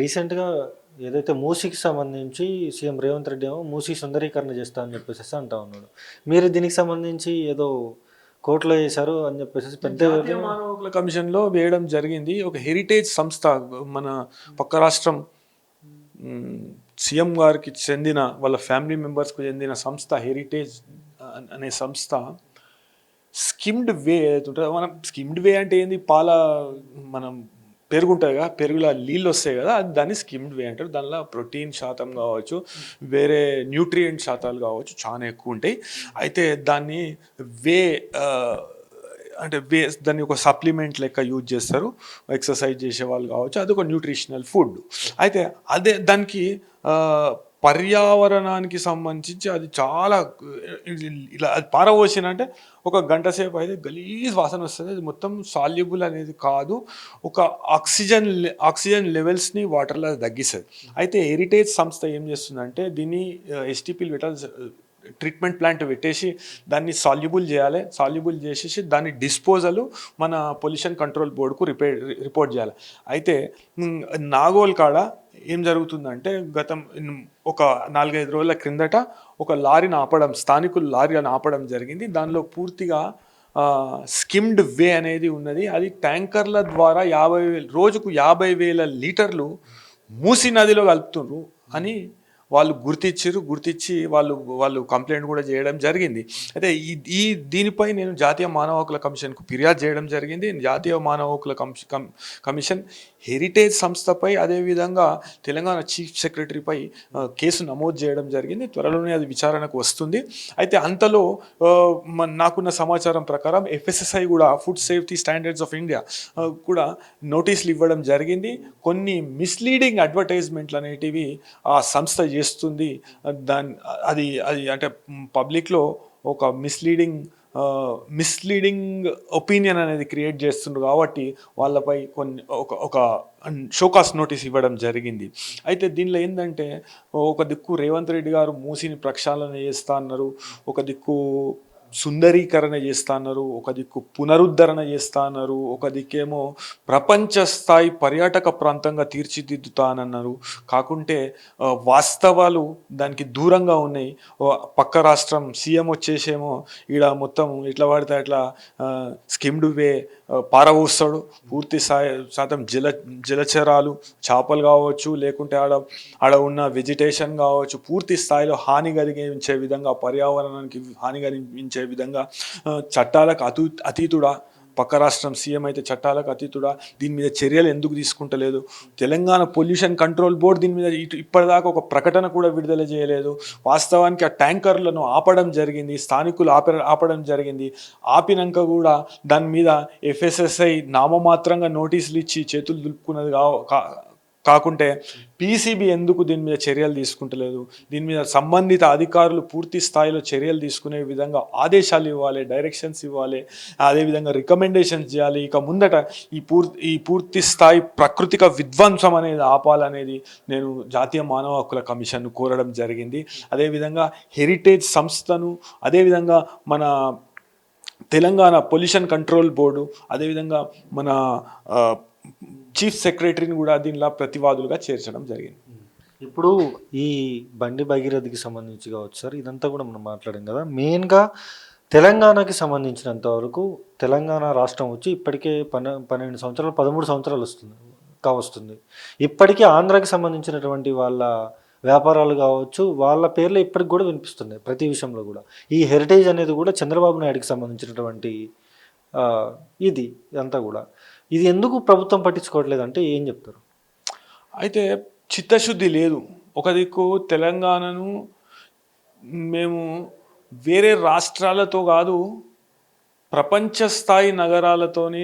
రీసెంట్‌గా ఏదైతే మూసీకి సంబంధించి సీఎం రేవంత్ రెడ్డి ఏమో మూసీ సుందరీకరణ చేస్తా అని చెప్పేసేసి అంటా ఉన్నాడు. మీరు దీనికి సంబంధించి ఏదో కోర్ట్‌లో ఏశారు అని చెప్పేసేసి పెద్ద జాతీయ మానవ హక్కుల కమిషన్లో వేయడం జరిగింది. ఒక హెరిటేజ్ సంస్థ మన పక్క రాష్ట్రం సీఎం గారికి చెందిన వాళ్ళ ఫ్యామిలీ మెంబర్స్కు చెందిన సంస్థ హెరిటేజ్ అనే సంస్థ స్కిమ్డ్ వే ఏదైతుంటుందో, మనం స్కిమ్డ్ వే అంటే ఏంది, మనం పెరుగు ఉంటుంది కదా, పెరుగులో నీళ్ళు వస్తాయి కదా, అది దాన్ని స్కిమ్డ్ వే అంటారు. దానిలో ప్రోటీన్ శాతం కావచ్చు, వేరే న్యూట్రియంట్ శాతాలు కావచ్చు చాలా ఎక్కువ ఉంటాయి. అయితే దాన్ని వే అంటే దాన్ని ఒక సప్లిమెంట్ లెక్క యూజ్ చేస్తారు. ఎక్సర్సైజ్ చేసే వాళ్ళు కావచ్చు, అది ఒక న్యూట్రిషనల్ ఫుడ్. అయితే అదే దానికి పర్యావరణానికి సంబంధించి అది చాలా ఇలా అది పారబోసిన అంటే ఒక గంట సేపు అయితే గలీజ్ వాసన వస్తుంది. అది మొత్తం సాల్యుబుల్ అనేది కాదు, ఒక ఆక్సిజన్ లెవెల్స్ని వాటర్లో తగ్గిస్తుంది. అయితే హెరిటేజ్ సంస్థ ఏం చేస్తుందంటే దీన్ని ఎస్టీపీలు ట్రీట్మెంట్ ప్లాంట్ పెట్టేసి దాన్ని సాల్యుబుల్ చేయాలి. సాల్యుబుల్ చేసేసి దాన్ని డిస్పోజల్ మన పొల్యూషన్ కంట్రోల్ బోర్డుకు రిపోర్ట్ చేయాలి. అయితే నాగోల్ కాడ ఏం జరుగుతుందంటే ఒక 4-5 రోజుల క్రిందట ఒక లారీని ఆపడం, స్థానికులు లారీని ఆపడం జరిగింది. దానిలో పూర్తిగా స్కిమ్డ్ వే అనేది ఉన్నది. అది ట్యాంకర్ల ద్వారా రోజుకు 50,000 లీటర్లు మూసీ నదిలో కలుపుతున్నారు అని వాళ్ళు గుర్తించి వాళ్ళు కంప్లైంట్ కూడా చేయడం జరిగింది. అయితే దీనిపై నేను జాతీయ మానవ హక్కుల కమిషన్కు ఫిర్యాదు చేయడం జరిగింది. జాతీయ మానవ హక్కుల కమిషన్ హెరిటేజ్ సంస్థపై, అదేవిధంగా తెలంగాణ చీఫ్ సెక్రటరీపై కేసు నమోదు చేయడం జరిగింది. త్వరలోనే అది విచారణకు వస్తుంది. అయితే అంతలో నాకున్న సమాచారం ప్రకారం ఎఫ్ఎస్ఎస్ఐ కూడా, food safety standards of India కూడా నోటీసులు ఇవ్వడం జరిగింది. కొన్ని మిస్లీడింగ్ అడ్వర్టైజ్మెంట్లు అనేటివి ఆ సంస్థ చేస్తుంది. అది అంటే పబ్లిక్లో ఒక మిస్లీడింగ్ ఒపీనియన్ అనేది క్రియేట్ చేస్తుండ్రు కాబట్టి వాళ్ళపై ఒక షోకాస్ నోటీస్ ఇవ్వడం జరిగింది. అయితే దీనిలో ఏంటంటే ఒక దిక్కు రేవంత్ రెడ్డి గారు మూసీని ప్రక్షాళన చేస్తా అన్నారు, ఒక దిక్కు సుందరీకరణ చేస్తా అన్నారు, ఒక దిక్కు పునరుద్ధరణ చేస్తా అన్నారు, ఒక దిక్కేమో ప్రపంచ స్థాయి పర్యాటక ప్రాంతంగా తీర్చిదిద్దుతానన్నారు. కాకుంటే వాస్తవాలు దానికి దూరంగా ఉన్నాయి. పక్క రాష్ట్రం సీఎం వచ్చేసేమో ఈడ మొత్తం ఇట్లా పడితే అట్లా స్కిమ్డ్ వే పారవోస్తాడు. పూర్తి శాతం జలచరాలు, చేపలు కావచ్చు, లేకుంటే ఆడ ఉన్న వెజిటేషన్ కావచ్చు, పూర్తి స్థాయిలో హాని కలిగించే విధంగా, పర్యావరణానికి హాని కలిగించే విధంగా చట్టాలకు అతీతుడా పక్క రాష్ట్రం సీఎం అయితే చట్టాలకు అతీతుడా? దీని మీద చర్యలు ఎందుకు తీసుకుంటలేదు? తెలంగాణ పొల్యూషన్ కంట్రోల్ బోర్డు దీని మీద ఇప్పటిదాకా ఒక ప్రకటన కూడా విడుదల చేయలేదు. వాస్తవానికి ఆ ట్యాంకర్లను ఆపడం జరిగింది, స్థానికులు ఆపడం జరిగింది. ఆపినాక కూడా దాని మీద ఎఫ్ఎస్ఎస్ఐ నామమాత్రంగా నోటీసులు ఇచ్చి చేతులు దులుపుకున్నది కాకుంటే పీసీబీ ఎందుకు దీని మీద చర్యలు తీసుకుంటలేదు? దీని మీద సంబంధిత అధికారులు పూర్తి స్థాయిలో చర్యలు తీసుకునే విధంగా ఆదేశాలు ఇవ్వాలి, డైరెక్షన్స్ ఇవ్వాలి, అదేవిధంగా రికమెండేషన్స్ చేయాలి. ఇక ముందట ఈ పూర్తి స్థాయి ప్రాకృతిక విధ్వంసం అనేది ఆపాలనేది నేను జాతీయ మానవ హక్కుల కమిషన్ను కోరడం జరిగింది. అదేవిధంగా హెరిటేజ్ సంస్థను, అదేవిధంగా మన తెలంగాణ పొల్యూషన్ కంట్రోల్ బోర్డు, అదేవిధంగా మన చీఫ్ సెక్రటరీని కూడా దీనిలో ప్రతివాదులుగా చేర్చడం జరిగింది. ఇప్పుడు ఈ బండి భగీరథకి సంబంధించి కావచ్చు సార్, ఇదంతా కూడా మనం మాట్లాడాం కదా. మెయిన్గా తెలంగాణకి సంబంధించినంత వరకు తెలంగాణ రాష్ట్రం వచ్చి ఇప్పటికే 12 సంవత్సరాలు 13 సంవత్సరాలు కావస్తుంది. ఇప్పటికీ ఆంధ్రాకి సంబంధించినటువంటి వాళ్ళ వ్యాపారాలు కావచ్చు, వాళ్ళ పేర్లు ఇప్పటికి కూడా వినిపిస్తున్నాయి ప్రతి విషయంలో కూడా. ఈ హెరిటేజ్ అనేది కూడా చంద్రబాబు నాయుడుకి సంబంధించినటువంటి ఇది అంతా కూడా. ఇది ఎందుకు ప్రభుత్వం పట్టించుకోవట్లేదు అంటే ఏం చెప్తారు? అయితే చిత్తశుద్ధి లేదు. ఒక దిక్కు తెలంగాణను మేము వేరే రాష్ట్రాలతో కాదు, ప్రపంచ స్థాయి నగరాలతోని,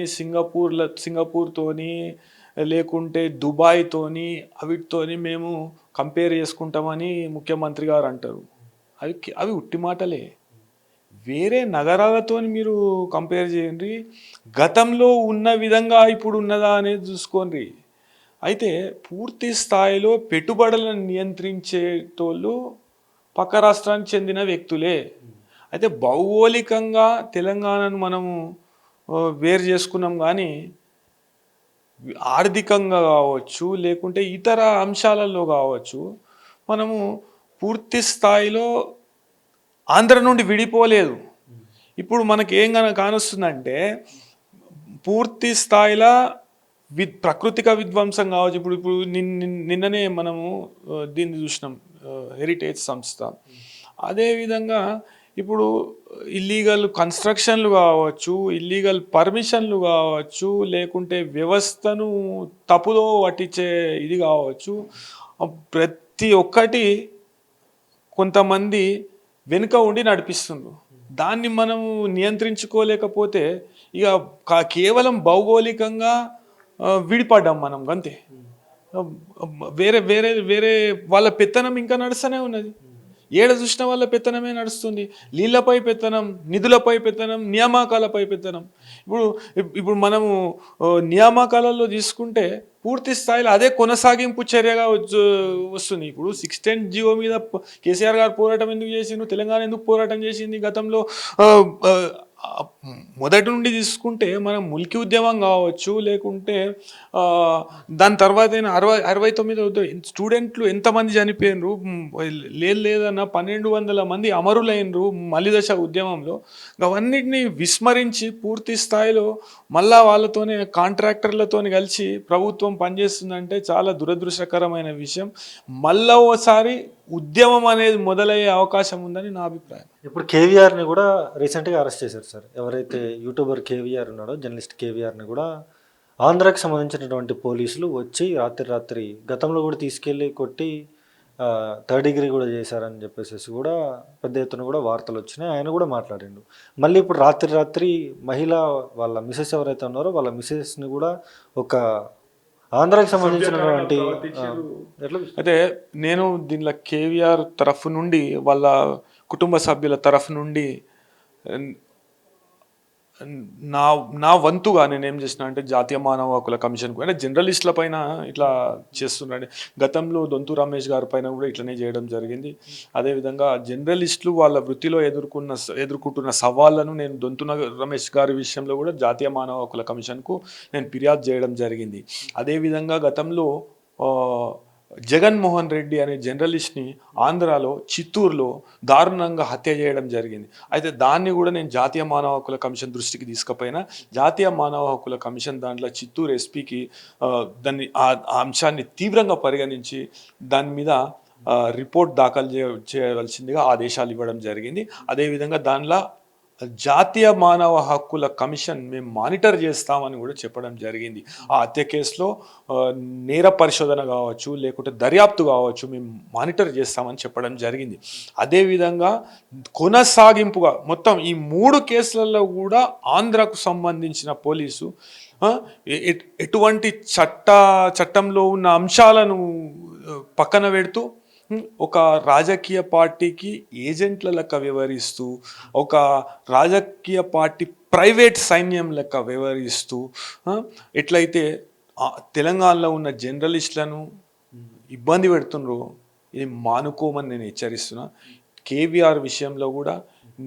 సింగపూర్తోని, లేకుంటే దుబాయ్తోని, అవిటితోని మేము కంపేర్ చేసుకుంటామని ముఖ్యమంత్రి గారు అంటారు. అవి ఉట్టి మాటలే. వేరే నగరాలతో మీరు కంపేర్ చేయండి, గతంలో ఉన్న విధంగా ఇప్పుడు ఉన్నదా అనేది చూసుకోండి. అయితే పూర్తి స్థాయిలో పెట్టుబడులను నియంత్రించేటోళ్ళు పక్క రాష్ట్రానికి చెందిన వ్యక్తులే. అయితే భౌగోళికంగా తెలంగాణను మనము వేరు చేసుకున్నాం, కానీ ఆర్థికంగా కావచ్చు, లేకుంటే ఇతర అంశాలలో కావచ్చు, మనము పూర్తి స్థాయిలో ఆంధ్ర నుండి విడిపోలేదు. ఇప్పుడు మనకి ఏం కానొస్తుందంటే పూర్తి స్థాయిలో ప్రాకృతిక విధ్వంసం కావచ్చు. ఇప్పుడు ఇప్పుడు నిన్ననే మనము దీన్ని చూసినాం, హెరిటేజ్ సంస్థ. అదేవిధంగా ఇప్పుడు ఇల్లీగల్ కన్స్ట్రక్షన్లు కావచ్చు, ఇల్లీగల్ పర్మిషన్లు కావచ్చు, లేకుంటే వ్యవస్థను తప్పుదో పట్టించే ఇది కావచ్చు, ప్రతి ఒక్కటి కొంతమంది వెనుక ఉండి నడిపిస్తుండ్రు. దాన్ని మనము నియంత్రించుకోలేకపోతే ఇక కేవలం భౌగోళికంగా విడిపడ్డాం మనం అంతే. వేరే వేరే వేరే వాళ్ళ పెత్తనం ఇంకా నడుస్తూనే ఉన్నది. ఏడ చూసిన వాళ్ళ పెత్తనమే నడుస్తుంది. నీళ్ళపై పెత్తనం, నిధులపై పెత్తనం, నియామకాలపై పెత్తనం. ఇప్పుడు ఇప్పుడు మనము నియామకాలలో తీసుకుంటే పూర్తి స్థాయిలో అదే కొనసాగింపు చర్యగా వస్తుంది. ఇప్పుడు 610 జీవో మీద కేసీఆర్ గారు పోరాటం ఎందుకు చేసిండు, తెలంగాణ ఎందుకు పోరాటం చేసింది గతంలో? మొదటి నుండి తీసుకుంటే మనం ముల్కీ ఉద్యమం కావచ్చు, లేకుంటే దాని తర్వాత 69 స్టూడెంట్లు ఎంతమంది చనిపోయినరు, లేదన్నా 1200 మంది అమరులైనరు మలిదశ ఉద్యమంలో. అవన్నిటిని విస్మరించి పూర్తి స్థాయిలో మళ్ళా వాళ్ళతోనే కాంట్రాక్టర్లతో కలిసి ప్రభుత్వం పనిచేస్తుందంటే చాలా దురదృష్టకరమైన విషయం. మళ్ళా ఓసారి ఉద్యమం అనేది మొదలయ్యే అవకాశం ఉందని నా అభిప్రాయం. ఇప్పుడు కేవీఆర్ని కూడా రీసెంట్గా అరెస్ట్ చేశారు సార్. ఎవరైతే యూట్యూబర్ కేవీఆర్ ఉన్నాడో, జర్నలిస్ట్ కేవీఆర్ని కూడా ఆంధ్రాకి సంబంధించినటువంటి పోలీసులు వచ్చి రాత్రి గతంలో కూడా తీసుకెళ్ళి కొట్టి థర్డ్ డిగ్రీ కూడా చేశారని చెప్పేసి కూడా పెద్ద ఎత్తున కూడా వార్తలు వచ్చినాయి. ఆయన కూడా మాట్లాడిండు. మళ్ళీ ఇప్పుడు రాత్రి మహిళ వాళ్ళ మిసెస్ ఎవరైతే ఉన్నారో వాళ్ళ మిసెస్ని కూడా ఒక ఆంధ్రాకి సంబంధించినటువంటి అయితే నేను దీనిలో కేవీఆర్ తరఫు నుండి, వాళ్ళ కుటుంబ సభ్యుల తరఫు నుండి నా వంతుగా నేను ఏం చేసిన అంటే జాతీయ మానవ హక్కుల కమిషన్కు, అంటే జర్నలిస్టుల పైన ఇట్లా చేస్తున్నాడు. గతంలో దొంతు రమేష్ గారి పైన కూడా ఇట్లనే చేయడం జరిగింది. అదేవిధంగా జర్నలిస్టులు వాళ్ళ వృత్తిలో ఎదుర్కొంటున్న సవాళ్లను నేను దొంతు రమేష్ గారి విషయంలో కూడా జాతీయ మానవ హక్కుల కమిషన్కు నేను ఫిర్యాదు చేయడం జరిగింది. అదేవిధంగా గతంలో జగన్మోహన్ రెడ్డి అనే జర్నలిస్ట్ని ఆంధ్రాలో చిత్తూరులో దారుణంగా హత్య చేయడం జరిగింది. అయితే దాన్ని కూడా నేను జాతీయ మానవ హక్కుల కమిషన్ దృష్టికి తీసుకుపోయినా, జాతీయ మానవ హక్కుల కమిషన్ దాంట్లో చిత్తూరు ఎస్పీకి దాన్ని ఆ అంశాన్ని తీవ్రంగా పరిగణించి దాని మీద రిపోర్ట్ దాఖలు చేయవలసిందిగా ఆదేశాలు ఇవ్వడం జరిగింది. అదేవిధంగా దానిలో జాతీయ మానవ హక్కుల కమిషన్ మేము మానిటర్ చేస్తామని కూడా చెప్పడం జరిగింది. ఆ హత్య కేసులో నేర పరిశోధన కావచ్చు, లేకుంటే దర్యాప్తు కావచ్చు, మేము మానిటర్ చేస్తామని చెప్పడం జరిగింది. అదేవిధంగా కొనసాగింపుగా మొత్తం ఈ 3 కేసులలో కూడా ఆంధ్రకు సంబంధించిన పోలీసు ఎటువంటి చట్టంలో ఉన్న అంశాలను పక్కన పెడుతూ ఒక రాజకీయ పార్టీకి ఏజెంట్ల లెక్క వ్యవహరిస్తూ, ఒక రాజకీయ పార్టీ ప్రైవేట్ సైన్యం లెక్క వ్యవహరిస్తూ ఎట్లయితే తెలంగాణలో ఉన్న జర్నలిస్టులను ఇబ్బంది పెడుతుండ్రో ఇది మానుకోమని నేను హెచ్చరిస్తున్నా. కేవీఆర్ విషయంలో కూడా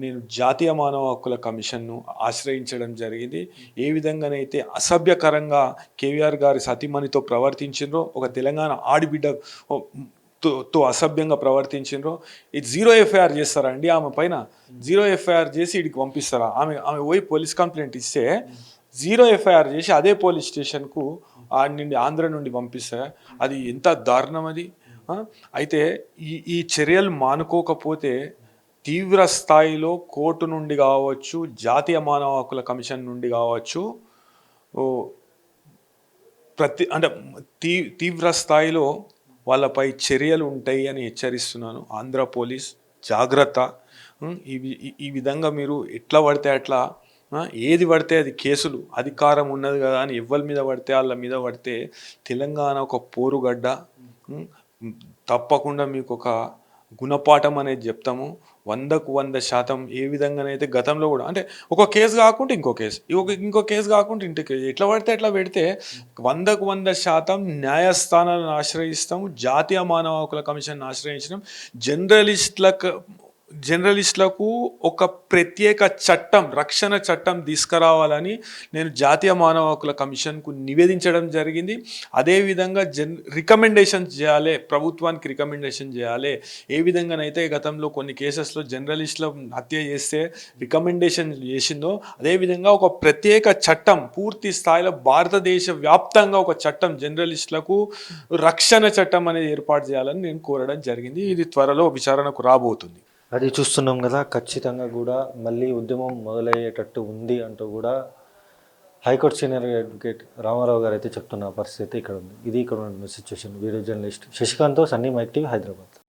నేను జాతీయ మానవ హక్కుల కమిషన్ను ఆశ్రయించడం జరిగింది. ఏ విధంగానైతే అసభ్యకరంగా కేవీఆర్ గారి సతీమణితో ప్రవర్తించిండ్రో, ఒక తెలంగాణ ఆడిబిడ్డ తో అసభ్యంగా ప్రవర్తించిండ్రో, ఇది 0 ఎఫ్ఐఆర్ చేస్తారా అండి? ఆమె పైన 0 ఎఫ్ఐఆర్ చేసి ఇడికి పంపిస్తారా? ఆమె పోయి పోలీస్ కంప్లైంట్ ఇస్తే 0 ఎఫ్ఐఆర్ చేసి అదే పోలీస్ స్టేషన్కు ఆంధ్ర నుండి పంపిస్తారా? అది ఎంత దారుణం అది. అయితే ఈ చర్యలు మానుకోకపోతే తీవ్ర స్థాయిలో కోర్టు నుండి కావచ్చు, జాతీయ మానవ హక్కుల కమిషన్ నుండి కావచ్చు, తీవ్ర స్థాయిలో వాళ్ళపై చర్యలు ఉంటాయి అని హెచ్చరిస్తున్నాను. ఆంధ్ర పోలీస్ జాగ్రత్త. ఈ విధంగా మీరు ఎట్లా పడితే అట్లా ఏది పడితే అది కేసులు, అధికారం ఉన్నది కదా అని ఎవరి మీద పడితే వాళ్ళ మీద పడితే తెలంగాణ ఒక పోరుగడ్డ. తప్పకుండా మీకు ఒక గుణపాఠం అనేది చెప్తాము. 100కు 100% ఏ విధంగానైతే గతంలో కూడా, అంటే ఒక కేసు కాకుండా ఇంకో కేసు, ఇంకో కేసు కాకుండా ఇంటి కేసు, ఎట్లా పడితే ఎట్లా పెడితే 100కు 100% న్యాయస్థానాలను ఆశ్రయిస్తాము. జాతీయ మానవ హక్కుల కమిషన్ ఆశ్రయించడం, జర్నలిస్టులకు ఒక ప్రత్యేక చట్టం, రక్షణ చట్టం తీసుకురావాలని నేను జాతీయ మానవ హక్కుల కమిషన్కు నివేదించడం జరిగింది. అదేవిధంగా రికమెండేషన్ చేయాలి, ప్రభుత్వానికి రికమెండేషన్ చేయాలి. ఏ విధంగానైతే గతంలో కొన్ని కేసెస్లో జర్నలిస్టుల హత్య చేస్తే రికమెండేషన్ చేసిందో అదేవిధంగా ఒక ప్రత్యేక చట్టం పూర్తి స్థాయిలో భారతదేశ వ్యాప్తంగా ఒక చట్టం జర్నలిస్టులకు రక్షణ చట్టం అనేది ఏర్పాటు చేయాలని నేను కోరడం జరిగింది. ఇది త్వరలో విచారణకు రాబోతుంది. అది చూస్తున్నాం కదా, ఖచ్చితంగా కూడా మళ్ళీ ఉద్యమం మొదలయ్యేటట్టు ఉంది అంటూ కూడా హైకోర్టు సీనియర్ అడ్వకేట్ రామారావు గారు అయితే చెప్తున్న పరిస్థితి ఇక్కడ ఉంది. ఇది ఇక్కడ ఉన్న సిచ్యువేషన్. వీడియో జర్నలిస్ట్ శశికాంత్తో సన్నీ మైక్ టీవీ, హైదరాబాద్.